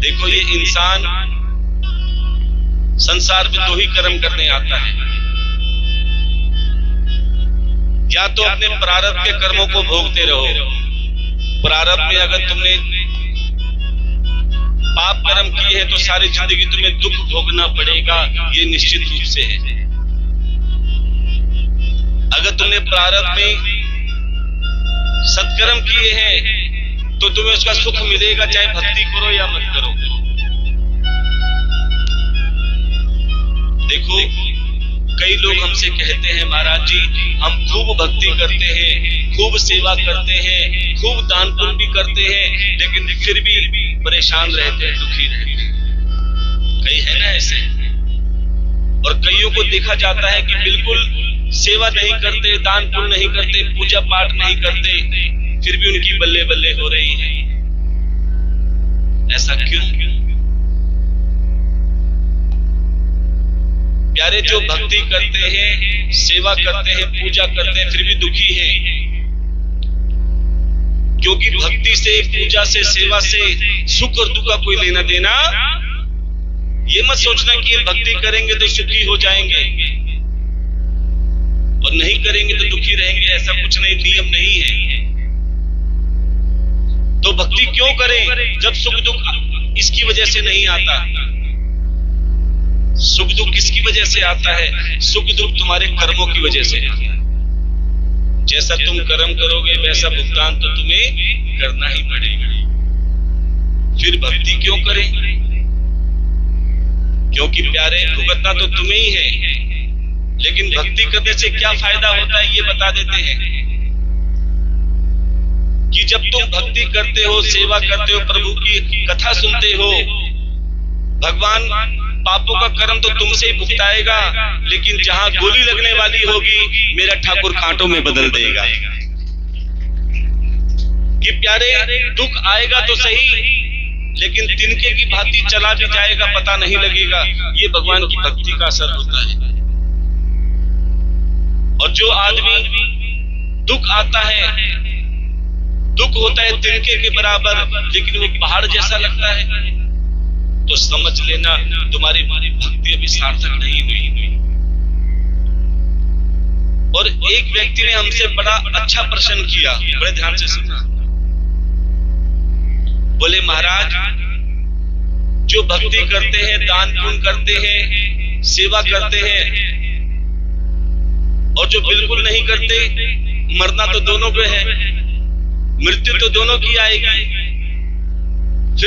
देखो, ये इंसान संसार में दो ही कर्म करने आता है, या तो अपने प्रारब्ध के कर्मों को भोगते रहो। प्रारब्ध में अगर तुमने पाप कर्म किए हैं तो सारी जिंदगी तुम्हें दुख भोगना पड़ेगा, ये निश्चित रूप से है। अगर तुमने प्रारब्ध में सत्कर्म किए हैं तो तुम्हें उसका सुख मिलेगा, चाहे भक्ति करो या मत करो। देखो, कई लोग हमसे कहते हैं, महाराज जी हम खूब भक्ति करते हैं, खूब सेवा करते हैं, खूब दान पुण्य भी करते हैं, लेकिन फिर भी परेशान रहते हैं, दुखी रहते हैं। कई है ना ऐसे। और कईयों को देखा जाता है कि बिल्कुल सेवा नहीं करते, दान पुण्य नहीं करते, पूजा पाठ नहीं करते, फिर भी उनकी बल्ले बल्ले हो रही है। ऐसा क्यों? प्यारे, जो भक्ति करते हैं, सेवा करते हैं, पूजा करते हैं, फिर भी दुखी हैं, क्योंकि भक्ति से, पूजा से, सेवा से सुख और दुख का कोई लेना देना। ये मत सोचना कि ये भक्ति करेंगे तो सुखी हो जाएंगे और नहीं करेंगे तो दुखी रहेंगे, ऐसा कुछ नहीं, नियम नहीं है। तो भक्ति क्यों करें जब सुख दुख इसकी वजह से नहीं आता? सुख दुख किसकी वजह से आता है? सुख दुख तुम्हारे कर्मों की वजह से आता है। जैसा तुम कर्म करोगे वैसा भुगतान तो तुम्हें करना ही पड़ेगा। फिर भक्ति क्यों करें? क्योंकि प्यारे, भुगतना तो तुम्हें ही है, लेकिन भक्ति करने से क्या फायदा होता है ये बता देते हैं कि जब तुम भक्ति करते हो, सेवा करते हो, प्रभु की कथा सुनते हो, भगवान पापों का कर्म तो तुमसे ही भुगताएगा, लेकिन जहां गोली लगने वाली होगी मेरा ठाकुर कांटों में बदल देगा। कि प्यारे, दुख आएगा तो सही, लेकिन तिनके की भांति चला भी जाएगा, पता नहीं लगेगा। ये भगवान की भक्ति का असर होता है। और जो आदमी दुख आता है, दुख होता है तिनके के बराबर, लेकिन वो पहाड़ जैसा लगता है, तो समझ लेना तुम्हारी भक्ति अभी सार्थक नहीं हुई। और एक व्यक्ति ने हमसे बड़ा अच्छा प्रश्न किया, बड़े ध्यान से सुनना। बोले, महाराज जो भक्ति करते हैं, दान पुण्य करते हैं, सेवा करते हैं, और जो बिल्कुल नहीं करते, मरना तो दोनों पे है, मृत्यु तो दोनों की आएगी।